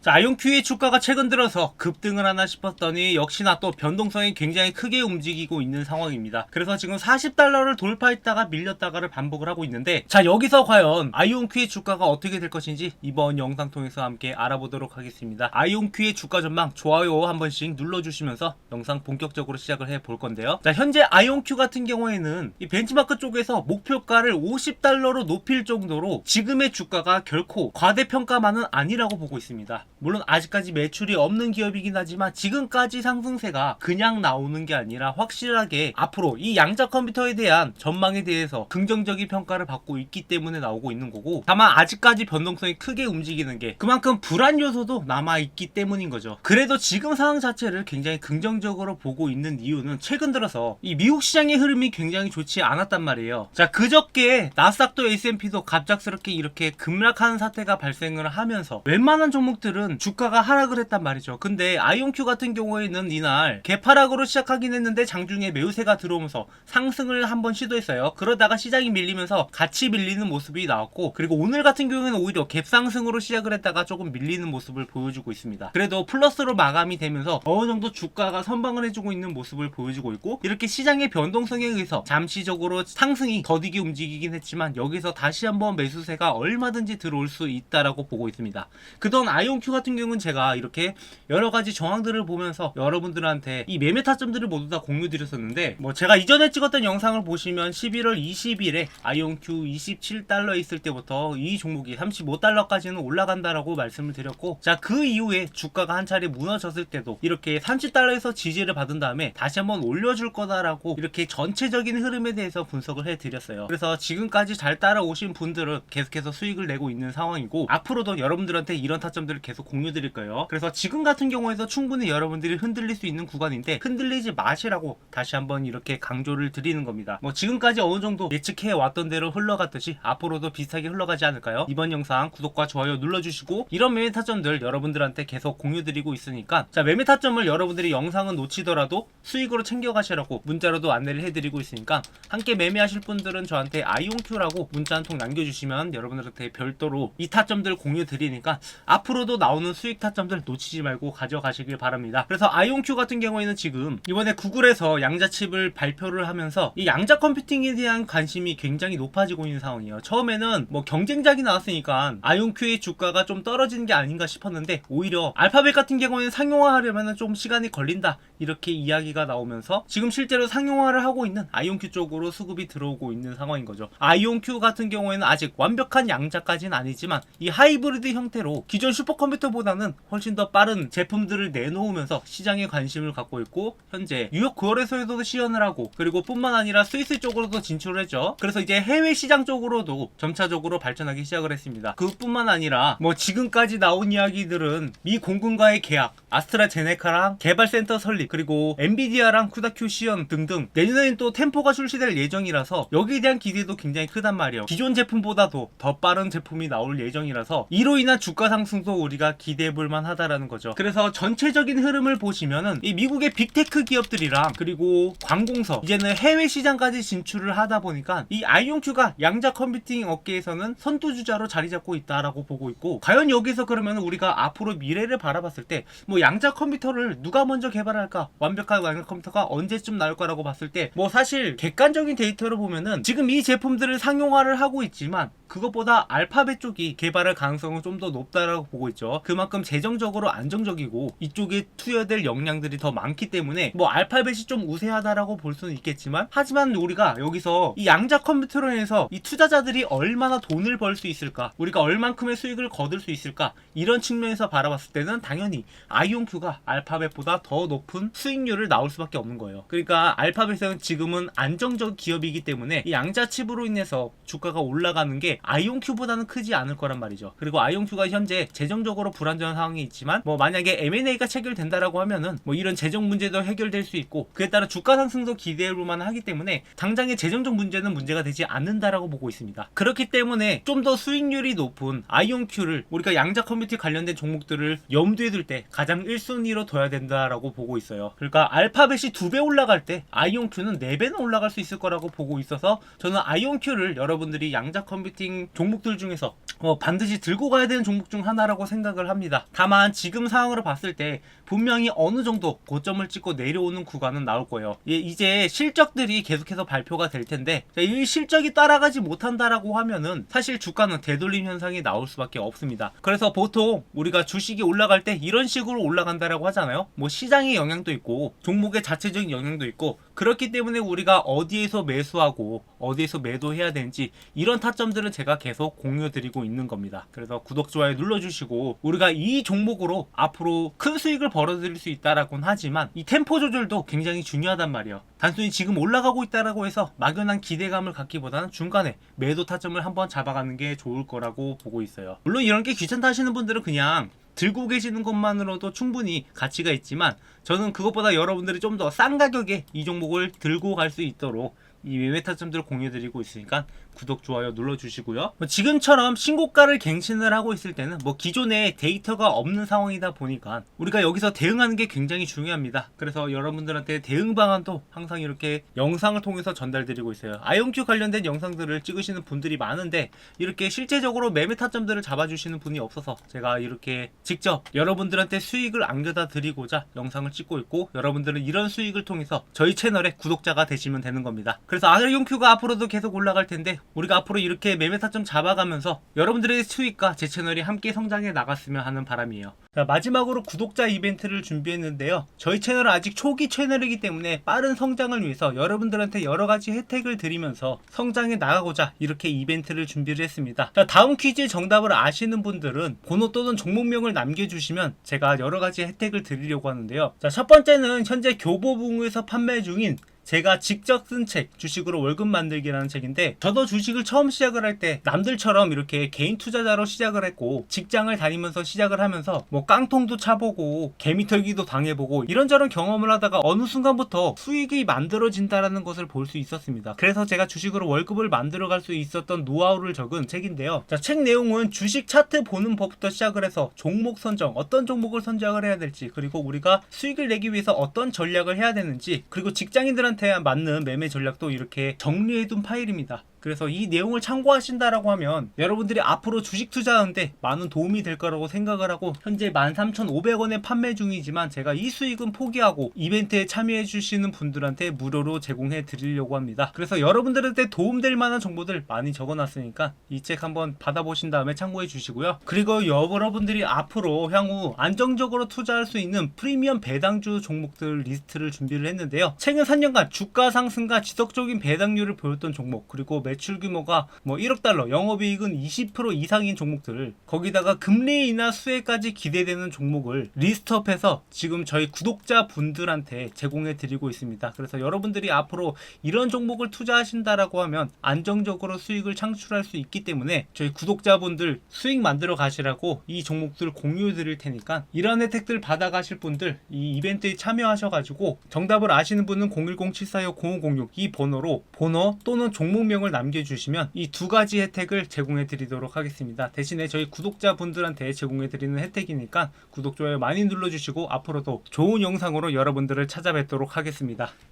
자, 아이온큐의 주가가 최근 들어서 급등을 하나 싶었더니 역시나 또 변동성이 굉장히 크게 움직이고 있는 상황입니다. 그래서 지금 40달러를 돌파했다가 밀렸다가를 반복을 하고 있는데, 자, 여기서 과연 아이온큐의 주가가 어떻게 될 것인지 이번 영상 통해서 함께 알아보도록 하겠습니다. 아이온큐의 주가 전망 좋아요 한 번씩 눌러주시면서 영상 본격적으로 시작을 해볼 건데요. 자, 현재 아이온큐 같은 경우에는 이 벤치마크 쪽에서 목표가를 50달러로 높일 정도로 지금의 주가가 결코 과대평가만은 아니라고 보고 있습니다. 물론 아직까지 매출이 없는 기업이긴 하지만 지금까지 상승세가 그냥 나오는 게 아니라 확실하게 앞으로 이 양자 컴퓨터에 대한 전망에 대해서 긍정적인 평가를 받고 있기 때문에 나오고 있는 거고, 다만 아직까지 변동성이 크게 움직이는 게 그만큼 불안 요소도 남아있기 때문인 거죠. 그래도 지금 상황 자체를 굉장히 긍정적으로 보고 있는 이유는 최근 들어서 이 미국 시장의 흐름이 굉장히 좋지 않았단 말이에요. 자, 그저께 나스닥도 S&P도 갑작스럽게 이렇게 급락하는 사태가 발생을 하면서 웬만한 종목들은 주가가 하락을 했단 말이죠. 근데 아이온큐 같은 경우에는 이날 개파락으로 시작하긴 했는데 장중에 매우세가 들어오면서 상승을 한번 시도했어요. 그러다가 시장이 밀리면서 같이 밀리는 모습이 나왔고, 그리고 오늘 같은 경우에는 오히려 갭상승으로 시작을 했다가 조금 밀리는 모습을 보여주고 있습니다. 그래도 플러스로 마감이 되면서 어느 정도 주가가 선방을 해주고 있는 모습을 보여주고 있고, 이렇게 시장의 변동성에 의해서 잠시적으로 상승이 더디게 움직이긴 했지만 여기서 다시 한번 매수세가 얼마든지 들어올 수 있다라고 보고 있습니다. 그동안 아이온큐 같은 경우는 제가 이렇게 여러가지 정황들을 보면서 여러분들한테 이 매매 타점들을 모두 다 공유 드렸었는데, 뭐 제가 이전에 찍었던 영상을 보시면 11월 20일에 아이온큐 27달러 있을 때부터 이 종목이 35달러까지는 올라간다라고 말씀을 드렸고, 자, 그 이후에 주가가 한 차례 무너졌을 때도 이렇게 30달러에서 지지를 받은 다음에 다시 한번 올려줄 거다라고 이렇게 전체적인 흐름에 대해서 분석을 해드렸어요. 그래서 지금까지 잘 따라오신 분들은 계속해서 수익을 내고 있는 상황이고, 앞으로도 여러분들한테 이런 타점들을 계속 공유 드릴 거예요. 그래서 지금 같은 경우에도 충분히 여러분들이 흔들릴 수 있는 구간인데 흔들리지 마시라고 다시 한번 이렇게 강조를 드리는 겁니다. 뭐 지금까지 어느 정도 예측해 왔던 대로 흘러갔듯이 앞으로도 비슷하게 흘러가지 않을까요? 이번 영상 구독과 좋아요 눌러주시고, 이런 매매 타점들 여러분들한테 계속 공유 드리고 있으니까, 자, 매매 타점을 여러분들이 영상은 놓치더라도 수익으로 챙겨가시라고 문자로도 안내를 해드리고 있으니까, 함께 매매하실 분들은 저한테 아이온큐라고 문자 한 통 남겨주시면 여러분들한테 별도로 이 타점들 공유 드리니까 앞으로도 나오는 수익 타점들 놓치지 말고 가져가시길 바랍니다. 그래서 아이온큐 같은 경우에는 지금 이번에 구글에서 양자칩을 발표를 하면서 이 양자 컴퓨팅에 대한 관심이 굉장히 높아지고 있는 상황이에요. 처음에는 뭐 경쟁작이 나왔으니까 아이온큐의 주가가 좀 떨어지는 게 아닌가 싶었는데, 오히려 알파벳 같은 경우에는 상용화하려면 좀 시간이 걸린다 이렇게 이야기가 나오면서 지금 실제로 상용화를 하고 있는 아이온큐 쪽으로 수급이 들어오고 있는 상황인 거죠. 아이온큐 같은 경우에는 아직 완벽한 양자까지는 아니지만 이 하이브리드 형태로 기존 슈퍼컴퓨터보다는 훨씬 더 빠른 제품들을 내놓으면서 시장에 관심을 갖고 있고, 현재 뉴욕 거래소에서도 시연을 하고, 그리고 뿐만 아니라 스위스 쪽으로도 진출을 했죠. 그래서 이제 해외 시장 쪽으로도 점차적으로 발전하기 시작을 했습니다. 그뿐만 아니라 뭐 지금까지 나온 이야기들은 미 공군과의 계약, 아스트라제네카랑 개발센터 설립, 그리고 엔비디아랑 쿠다큐 시연 등등, 내년에는 또 템포가 출시될 예정이라서 여기에 대한 기대도 굉장히 크단 말이에요. 기존 제품보다도 더 빠른 제품이 나올 예정이라서 이로 인한 주가 상승도 우리가 기대해 볼 만하다라는 거죠. 그래서 전체적인 흐름을 보시면은 이 미국의 빅테크 기업들이랑 그리고 관공서, 이제는 해외 시장까지 진출을 하다 보니까 이 아이온큐가 양자 컴퓨팅 업계에서는 선두주자로 자리 잡고 있다라고 보고 있고, 과연 여기서 그러면 우리가 앞으로 미래를 바라봤을 때 뭐 양자 컴퓨터를 누가 먼저 개발할까, 완벽한 양자 컴퓨터가 언제쯤 나올 거라고 봤을 때, 뭐 사실 객관적인 데이터를 보면은 지금 이 제품들을 상용화를 하고 있지만 그것보다 알파벳 쪽이 개발할 가능성은 좀 더 높다라고 보고 있죠. 그만큼 재정적으로 안정적이고 이쪽에 투여될 역량들이 더 많기 때문에 뭐 알파벳이 좀 우세하다라고 볼 수는 있겠지만, 하지만 우리가 여기서 이 양자 컴퓨터로 인해서 이 투자자들이 얼마나 돈을 벌 수 있을까, 우리가 얼만큼의 수익을 거둘 수 있을까, 이런 측면에서 바라봤을 때는 당연히 아이온큐가 알파벳보다 더 높은 수익률을 나올 수밖에 없는 거예요. 그러니까 알파벳은 지금은 안정적 기업이기 때문에 이 양자칩으로 인해서 주가가 올라가는 게 아이온큐보다는 크지 않을 거란 말이죠. 그리고 아이온큐가 현재 재정적으로 불안정한 상황이 있지만, 뭐 만약에 M&A가 체결된다라고 하면은 뭐 이런 재정 문제도 해결될 수 있고, 그에 따라 주가 상승도 기대해볼 만하기 때문에 당장의 재정적 문제는 문제가 되지 않는다라고 보고 있습니다. 그렇기 때문에 좀 더 수익률이 높은 아이온큐를 우리가 양자 컴퓨팅 관련된 종목들을 염두에 둘 때 가장 1순위로 둬야 된다라고 보고 있어요. 그러니까 알파벳이 2배 올라갈 때 아이온큐는 4배는 올라갈 수 있을 거라고 보고 있어서, 저는 아이온큐를 여러분들이 양자 컴퓨팅 종목들 중에서 반드시 들고 가야 되는 종목 중 하나라고 생각을 합니다. 다만 지금 상황으로 봤을 때 분명히 어느 정도 고점을 찍고 내려오는 구간은 나올 거예요. 이제 실적들이 계속해서 발표가 될 텐데 이 실적이 따라가지 못한다라고 하면은 사실 주가는 되돌림 현상이 나올 수밖에 없습니다. 그래서 보통 우리가 주식이 올라갈 때 이런 식으로 올라간다라고 하잖아요. 뭐 시장의 영향도 있고 종목의 자체적인 영향도 있고, 그렇기 때문에 우리가 어디에서 매수하고 어디에서 매도해야 되는지 이런 타점들은 제가 계속 공유드리고 있는 겁니다. 그래서 구독, 좋아요 눌러주시고, 우리가 이 종목으로 앞으로 큰 수익을 벌어들일 수 있다라고는 하지만 이 템포 조절도 굉장히 중요하단 말이에요. 단순히 지금 올라가고 있다라고 해서 막연한 기대감을 갖기보다는 중간에 매도 타점을 한번 잡아가는 게 좋을 거라고 보고 있어요. 물론 이런 게 귀찮다 하시는 분들은 그냥 들고 계시는 것만으로도 충분히 가치가 있지만, 저는 그것보다 여러분들이 좀 더 싼 가격에 이 종목을 들고 갈 수 있도록 이 매매 타점들을 공유드리고 있으니까 구독, 좋아요 눌러주시고요. 지금처럼 신고가를 갱신을 하고 있을 때는 기존에 데이터가 없는 상황이다 보니까 우리가 여기서 대응하는 게 굉장히 중요합니다. 그래서 여러분들한테 대응 방안도 항상 이렇게 영상을 통해서 전달드리고 있어요. 아이온큐 관련된 영상들을 찍으시는 분들이 많은데 이렇게 실제적으로 매매 타점들을 잡아주시는 분이 없어서 제가 이렇게 직접 여러분들한테 수익을 안겨다 드리고자 영상을 찍고 있고, 여러분들은 이런 수익을 통해서 저희 채널의 구독자가 되시면 되는 겁니다. 그래서 아이온큐가 앞으로도 계속 올라갈 텐데 우리가 앞으로 이렇게 매매 타점 잡아가면서 여러분들의 수익과 제 채널이 함께 성장해 나갔으면 하는 바람이에요. 자, 마지막으로 구독자 이벤트를 준비했는데요. 저희 채널은 아직 초기 채널이기 때문에 빠른 성장을 위해서 여러분들한테 여러가지 혜택을 드리면서 성장해 나가고자 이렇게 이벤트를 준비를 했습니다. 자, 다음 퀴즈의 정답을 아시는 분들은 번호 또는 종목명을 남겨주시면 제가 여러가지 혜택을 드리려고 하는데요. 자, 첫 번째는 현재 교보문고에서 판매 중인 제가 직접 쓴 책, 주식으로 월급 만들기라는 책인데, 저도 주식을 처음 시작을 할 때 남들처럼 이렇게 개인 투자자로 시작을 했고 직장을 다니면서 시작을 하면서 깡통도 차보고 개미털기도 당해보고 이런저런 경험을 하다가 어느 순간부터 수익이 만들어진다라는 것을 볼 수 있었습니다. 그래서 제가 주식으로 월급을 만들어갈 수 있었던 노하우를 적은 책인데요. 자, 책 내용은 주식 차트 보는 법부터 시작을 해서 종목 선정, 어떤 종목을 선정을 해야 될지, 그리고 우리가 수익을 내기 위해서 어떤 전략을 해야 되는지, 그리고 직장인들한테 맞는 매매 전략도 이렇게 정리해둔 파일입니다. 그래서 이 내용을 참고하신다라고 하면 여러분들이 앞으로 주식 투자하는데 많은 도움이 될 거라고 생각을 하고, 현재 13,500원에 판매 중이지만 제가 이 수익은 포기하고 이벤트에 참여해 주시는 분들한테 무료로 제공해 드리려고 합니다. 그래서 여러분들한테 도움될 만한 정보들 많이 적어놨으니까 이 책 한번 받아보신 다음에 참고해 주시고요. 그리고 여러분들이 앞으로 향후 안정적으로 투자할 수 있는 프리미엄 배당주 종목들 리스트를 준비를 했는데요. 최근 3년간 주가 상승과 지속적인 배당률을 보였던 종목, 그리고 매출 규모가 1억 달러, 영업이익은 20% 이상인 종목들, 거기다가 금리 인하 수혜까지 기대되는 종목을 리스트업해서 지금 저희 구독자분들한테 제공해 드리고 있습니다. 그래서 여러분들이 앞으로 이런 종목을 투자하신다라고 하면 안정적으로 수익을 창출할 수 있기 때문에 저희 구독자분들 수익 만들어 가시라고 이 종목들 공유해 드릴 테니까 이런 혜택들 받아가실 분들 이 이벤트에 참여하셔가지고 정답을 아시는 분은 010-745-0506 이 번호로 번호 또는 종목명을 남겨주시면 이 두 가지 혜택을 제공해 드리도록 하겠습니다. 대신에 저희 구독자분들한테 제공해 드리는 혜택이니까 구독, 좋아요 많이 눌러주시고 앞으로도 좋은 영상으로 여러분들을 찾아뵙도록 하겠습니다.